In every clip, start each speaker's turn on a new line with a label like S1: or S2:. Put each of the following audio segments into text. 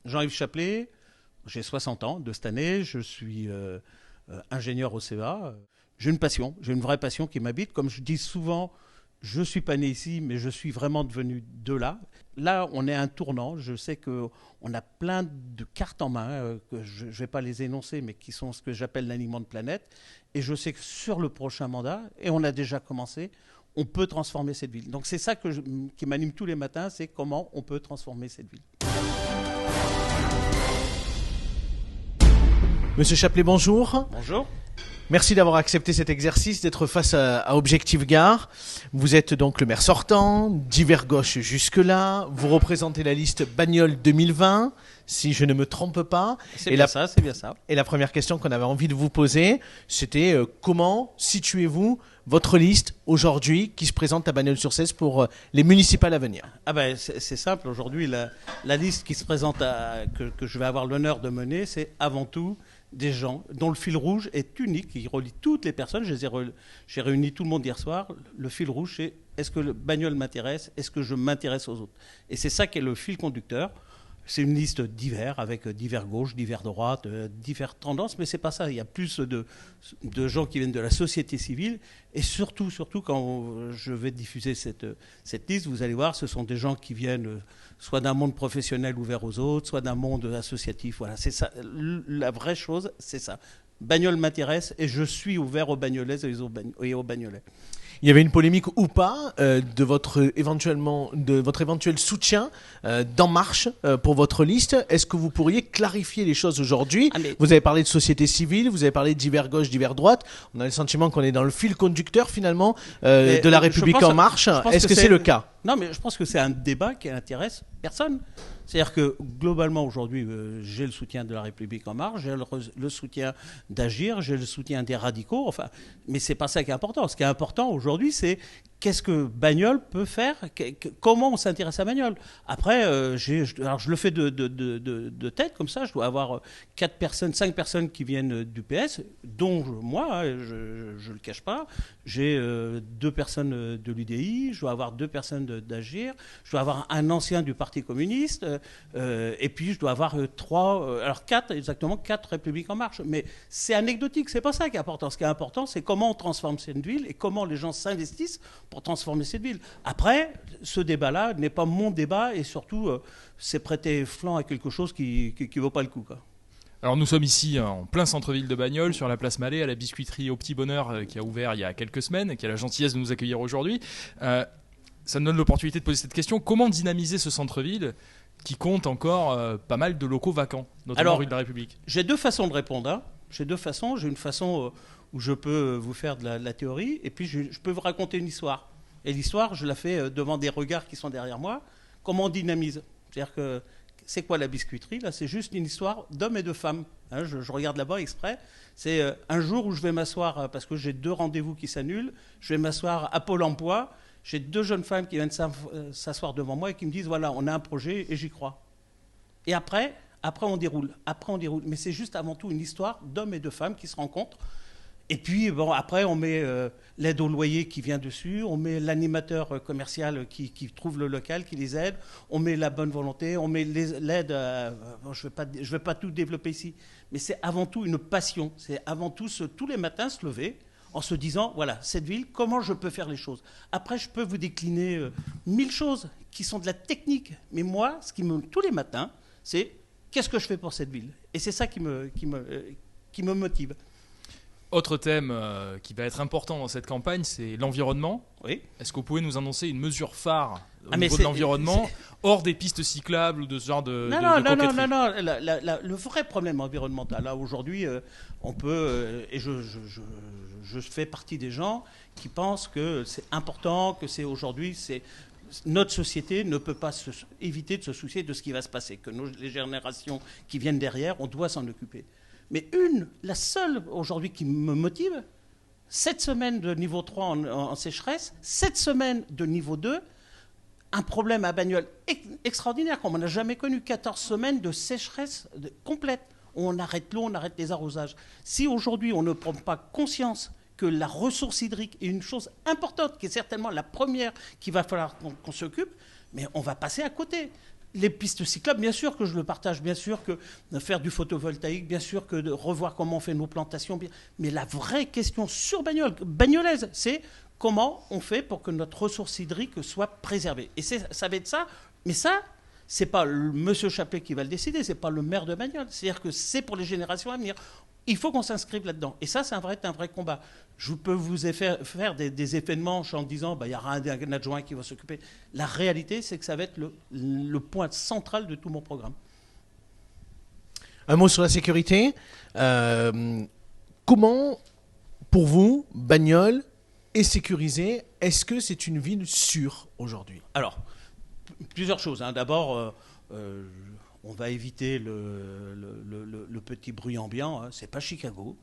S1: Jean-Yves Chaplet, j'ai 60 ans de cette année, je suis ingénieur au CEA. J'ai une vraie passion qui m'habite. Comme je dis souvent, je ne suis pas né ici, mais je suis vraiment devenu de là. Là, on est à un tournant. Je sais qu'on a plein de cartes en main, que je ne vais pas les énoncer, mais qui sont ce que j'appelle l'alignement de planète. Et je sais que sur le prochain mandat, et on a déjà commencé, on peut transformer cette ville. Donc c'est ça qui m'anime tous les matins, c'est comment on peut transformer cette ville.
S2: Monsieur Chaplet, bonjour.
S1: Bonjour.
S2: Merci d'avoir accepté cet exercice, d'être face à Objectif Gare. Vous êtes donc le maire sortant, d'hiver gauche jusque-là. Vous représentez la liste Bagnole 2020, si je ne me trompe pas.
S1: C'est bien ça.
S2: Et la première question qu'on avait envie de vous poser, c'était comment situez-vous votre liste aujourd'hui qui se présente à Bagnols-sur-Cèze pour les municipales à venir?
S1: C'est simple. Aujourd'hui, la liste qui se présente, que je vais avoir l'honneur de mener, c'est avant tout des gens dont le fil rouge est unique, qui relie toutes les personnes. J'ai réuni tout le monde hier soir. Le fil rouge, c'est est-ce que le Bagnole m'intéresse? Est-ce que je m'intéresse aux autres? Et c'est ça qui est le fil conducteur. C'est une liste divers, avec divers gauche, divers droite, diverses tendances, mais c'est pas ça. Il y a plus de gens qui viennent de la société civile, et surtout quand je vais diffuser cette liste, vous allez voir, ce sont des gens qui viennent soit d'un monde professionnel ouvert aux autres, soit d'un monde associatif. Voilà, c'est ça. La vraie chose, c'est ça. Bagnole m'intéresse, et je suis ouvert aux Bagnolaises et aux Bagnolais.
S2: Il y avait une polémique ou pas de votre éventuel soutien d'En Marche pour votre liste. Est-ce que vous pourriez clarifier les choses aujourd'hui? Vous avez parlé de société civile, vous avez parlé d'hiver gauche, d'hiver droite. On a le sentiment qu'on est dans le fil conducteur finalement de la République En Marche. Est-ce que c'est le cas?
S1: Non, mais je pense que c'est un débat qui n'intéresse personne. C'est-à-dire que globalement aujourd'hui, j'ai le soutien de la République En Marche, j'ai le soutien d'Agir, j'ai le soutien des radicaux. Enfin, mais c'est pas ça qui est important. Ce qui est important aujourd'hui, c'est qu'est-ce que Bagnole peut faire, comment on s'intéresse à Bagnole. Après, alors je le fais de tête comme ça. Je dois avoir 5 personnes qui viennent du PS, dont moi, je le cache pas. J'ai 2 personnes de l'UDI, je dois avoir 2 personnes d'Agir, je dois avoir un ancien du Parti communiste, et puis je dois avoir 4 Républiques En Marche. Mais c'est anecdotique, c'est pas ça qui est important. Ce qui est important, c'est comment on transforme cette ville et comment les gens s'investissent pour transformer cette ville. Après, ce débat-là n'est pas mon débat, et surtout, c'est prêter flanc à quelque chose qui vaut pas le coup, quoi.
S3: Alors nous sommes ici en plein centre-ville de Bagnols, sur la place Mallet, à la biscuiterie Au Petit Bonheur qui a ouvert il y a quelques semaines et qui a la gentillesse de nous accueillir aujourd'hui. Ça me donne l'opportunité de poser cette question. Comment dynamiser ce centre-ville qui compte encore pas mal de locaux vacants, notamment rue de la République?
S1: J'ai 2 façons de répondre. Hein. J'ai une façon où je peux vous faire de la théorie, et puis je peux vous raconter une histoire. Et l'histoire, je la fais devant des regards qui sont derrière moi. Comment on dynamise? C'est-à-dire que c'est quoi la biscuiterie? Là, c'est juste une histoire d'hommes et de femmes. Hein, je regarde là-bas exprès. C'est un jour où je vais m'asseoir, parce que j'ai 2 rendez-vous qui s'annulent, je vais m'asseoir à Pôle emploi. J'ai 2 jeunes femmes qui viennent s'asseoir devant moi et qui me disent, voilà, on a un projet et j'y crois. Et après on déroule. Mais c'est juste avant tout une histoire d'hommes et de femmes qui se rencontrent. Et puis, après, on met l'aide au loyer qui vient dessus, on met l'animateur commercial qui trouve le local, qui les aide, on met la bonne volonté, on met l'aide. Je vais pas tout développer ici, mais c'est avant tout une passion. C'est avant tout tous les matins se lever en se disant, voilà, cette ville, comment je peux faire les choses. Après, je peux vous décliner 1000 choses qui sont de la technique. Mais moi, tous les matins, c'est qu'est-ce que je fais pour cette ville. Et c'est ça qui me motive.
S3: Autre thème qui va être important dans cette campagne, c'est l'environnement.
S1: Oui.
S3: Est-ce que vous pouvez nous annoncer une mesure phare au niveau de l'environnement, hors des pistes cyclables ou de ce genre de coquetterie?
S1: Non. Le vrai problème environnemental, là, aujourd'hui, on peut... et je fais partie des gens qui pensent que c'est important, que c'est aujourd'hui... Notre société ne peut pas éviter de se soucier de ce qui va se passer, que les générations qui viennent derrière, on doit s'en occuper. Mais la seule aujourd'hui qui me motive, 7 semaines de niveau 3 en sécheresse, 7 semaines de niveau 2, un problème à Bagnols extraordinaire, comme on n'a jamais connu, 14 semaines de sécheresse complète. On arrête l'eau, on arrête les arrosages. Si aujourd'hui on ne prend pas conscience que la ressource hydrique est une chose importante, qui est certainement la première qu'il va falloir qu'on s'occupe, mais on va passer à côté. Les pistes cyclables, bien sûr que je le partage, bien sûr que faire du photovoltaïque, bien sûr que de revoir comment on fait nos plantations. Mais la vraie question sur bagnolaise, c'est comment on fait pour que notre ressource hydrique soit préservée. Et ça va être ça. Mais ça, c'est pas Monsieur Chapelet qui va le décider, c'est pas le maire de Bagnoles. C'est-à-dire que c'est pour les générations à venir. Il faut qu'on s'inscrive là-dedans. Et ça, c'est un vrai combat. Je peux vous faire des effets de manche en disant il y aura un adjoint qui va s'occuper. La réalité, c'est que ça va être le point central de tout mon programme.
S2: Un mot sur la sécurité. Comment, pour vous, Bagnoles est sécurisée? Est-ce que c'est une ville sûre aujourd'hui?
S1: Alors, plusieurs choses. D'abord, on va éviter le petit bruit ambiant. C'est pas Chicago.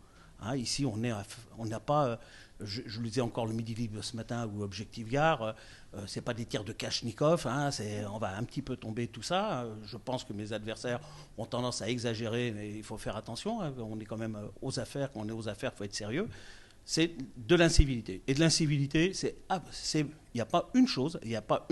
S1: Ici, on n'a pas. Je le disais encore le Midi Libre ce matin ou Objectif Gare. C'est pas des tirs de Kalachnikov. On va un petit peu tomber tout ça. Je pense que mes adversaires ont tendance à exagérer, mais il faut faire attention. On est quand même aux affaires. Quand on est aux affaires, il faut être sérieux. C'est de l'incivilité. Et de l'incivilité, il n'y a pas une chose, il n'y a pas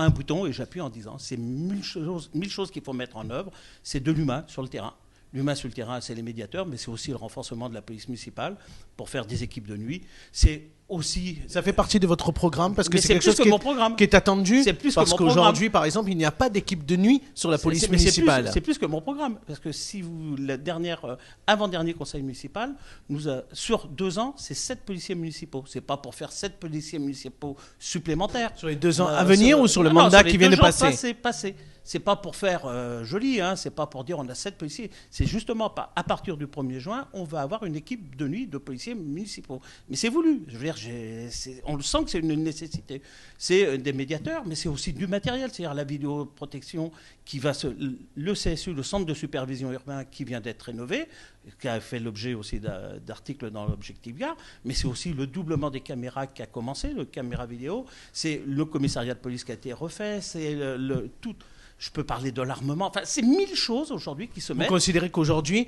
S1: un bouton, et j'appuie en disant, c'est 1000 choses qu'il faut mettre en œuvre. C'est de l'humain sur le terrain. L'humain sur le terrain, c'est les médiateurs, mais c'est aussi le renforcement de la police municipale pour faire des équipes de nuit. C'est aussi...
S2: Ça fait partie de votre programme parce que
S1: c'est quelque chose
S2: qui est attendu.
S1: C'est plus
S2: parce
S1: que mon
S2: qu'aujourd'hui, par exemple, il n'y a pas d'équipe de nuit sur la police municipale.
S1: C'est plus que mon programme. Parce que si vous, avant-dernier conseil municipal, sur 2 ans, c'est 7 policiers municipaux. C'est pas pour faire 7 policiers municipaux supplémentaires.
S2: Sur les 2 ans à venir ou sur le mandat qui vient de passer?
S1: C'est pas pour faire joli, c'est pas pour dire on a 7 policiers. C'est justement pas. À partir du 1er juin, on va avoir une équipe de nuit de policiers municipaux. Mais c'est voulu. Je veux dire, on le sent que c'est une nécessité. C'est des médiateurs, mais c'est aussi du matériel. C'est-à-dire la vidéoprotection le CSU, le centre de supervision urbain, qui vient d'être rénové, qui a fait l'objet aussi d'articles dans l'Objectif Gare, mais c'est aussi le doublement des caméras qui a commencé, le caméra vidéo. C'est le commissariat de police qui a été refait. C'est tout. Je peux parler de l'armement. Enfin, c'est 1000 choses aujourd'hui qui se mettent.
S2: Vous considérez qu'aujourd'hui,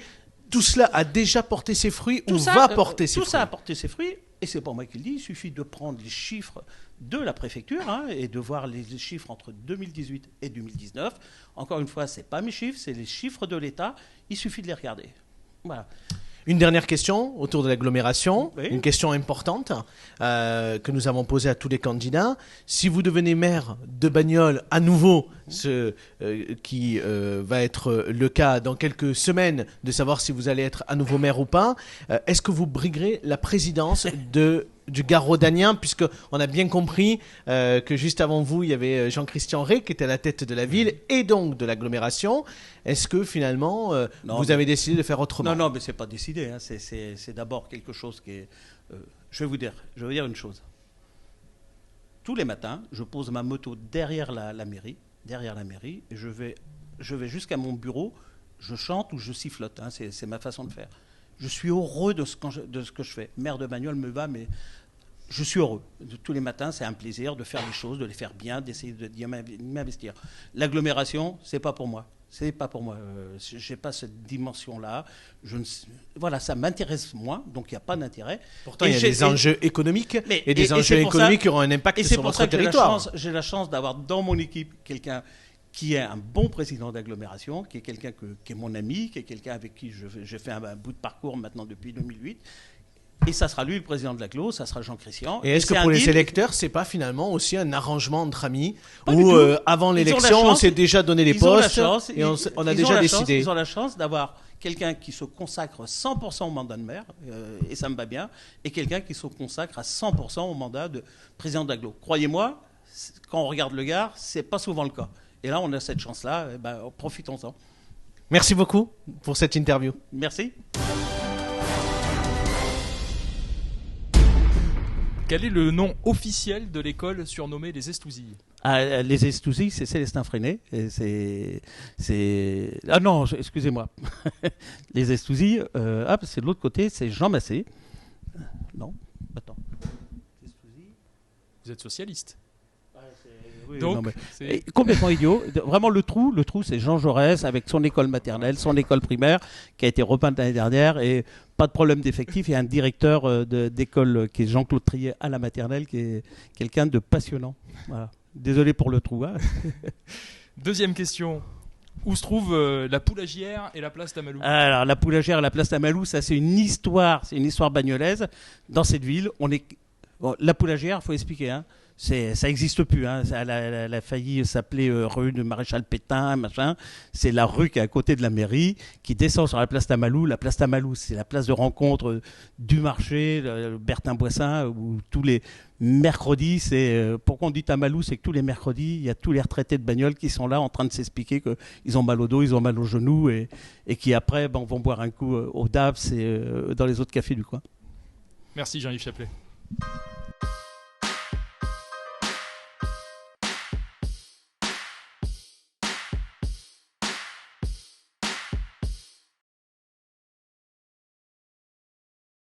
S2: tout cela a déjà porté ses fruits ou va porter ses fruits?
S1: Tout ça a porté ses fruits, et c'est pas moi qui le dis. Il suffit de prendre les chiffres de la préfecture et de voir les chiffres entre 2018 et 2019. Encore une fois, c'est pas mes chiffres, c'est les chiffres de l'État. Il suffit de les regarder. Voilà.
S2: Une dernière question autour de l'agglomération,
S1: oui.
S2: Une question importante que nous avons posée à tous les candidats. Si vous devenez maire de Bagnoles à nouveau, ce qui va être le cas dans quelques semaines, de savoir si vous allez être à nouveau maire ou pas, est-ce que vous briguerez la présidence du Gard rhodanien, puisqu'on a bien compris que juste avant vous, il y avait Jean-Christian Rey qui était à la tête de la ville et donc de l'agglomération. Est-ce que finalement, vous avez décidé de faire autrement?
S1: Non, mais ce n'est pas décidé. C'est d'abord quelque chose qui est... je vais vous dire une chose. Tous les matins, je pose ma moto derrière la mairie, et je vais jusqu'à mon bureau, je chante ou je sifflote. C'est ma façon de faire. Je suis heureux de ce que je fais. Maire de Bagnoles me va, mais je suis heureux. Tous les matins, c'est un plaisir de faire les choses, de les faire bien, d'essayer d'y m'investir. L'agglomération, c'est pas pour moi. C'est pas pour moi. J'ai pas cette dimension-là. Voilà, ça m'intéresse moins, donc il n'y a pas d'intérêt.
S2: Pourtant, il y a des enjeux économiques et des enjeux économiques qui auront un impact sur votre territoire.
S1: J'ai la chance d'avoir dans mon équipe quelqu'un qui est un bon président d'agglomération, qui est quelqu'un qui est mon ami, qui est quelqu'un avec qui j'ai fait un bout de parcours maintenant depuis 2008. Et ça sera lui le président de l'agglo, ça sera Jean-Christian.
S2: Et est-ce que pour les électeurs, c'est pas finalement aussi un arrangement entre amis où avant l'élection, on s'est déjà donné les postes et on a déjà décidé?
S1: Ils ont la chance d'avoir quelqu'un qui se consacre 100% au mandat de maire, et ça me va bien, et quelqu'un qui se consacre à 100% au mandat de président d'agglo. Croyez-moi, quand on regarde le Gard, c'est pas souvent le cas. Et là, on a cette chance-là, profitons-en.
S2: Merci beaucoup pour cette interview.
S1: Merci.
S3: Quel est le nom officiel de l'école surnommée les Estousilles?
S1: Les Estousilles, c'est Célestin Freinet. Ah non, excusez-moi. Les Estousilles, c'est de l'autre côté, c'est Jean Massé. Non, attends.
S3: Vous êtes socialiste?
S1: Oui,
S3: donc,
S1: complètement idiot. Vraiment, le trou, c'est Jean Jaurès avec son école maternelle, son école primaire, qui a été repeinte l'année dernière, et pas de problème d'effectif. Il y a un directeur d'école qui est Jean-Claude Trier à la maternelle, qui est quelqu'un de passionnant. Voilà. Désolé pour le trou.
S3: Deuxième question. Où se trouve la Poulagière et la place Tamalou?
S1: Alors, la Poulagière et la place Tamalou, ça c'est une histoire bagnolaise. Dans cette ville, la Poulagière, il faut expliquer, hein, ça n'existe plus. Hein. Elle a failli s'appeler rue de Maréchal Pétain, machin. C'est la rue qui est à côté de la mairie, qui descend sur la place Tamalou. La place Tamalou, c'est la place de rencontre du marché, Bertin-Boissin, où tous les mercredis, pourquoi on dit Tamalou, c'est que tous les mercredis, il y a tous les retraités de bagnole qui sont là en train de s'expliquer qu'ils ont mal au dos, ils ont mal aux genoux, et qui après vont boire un coup au DAPS et dans les autres cafés du coin.
S3: Merci Jean-Yves Chaplet.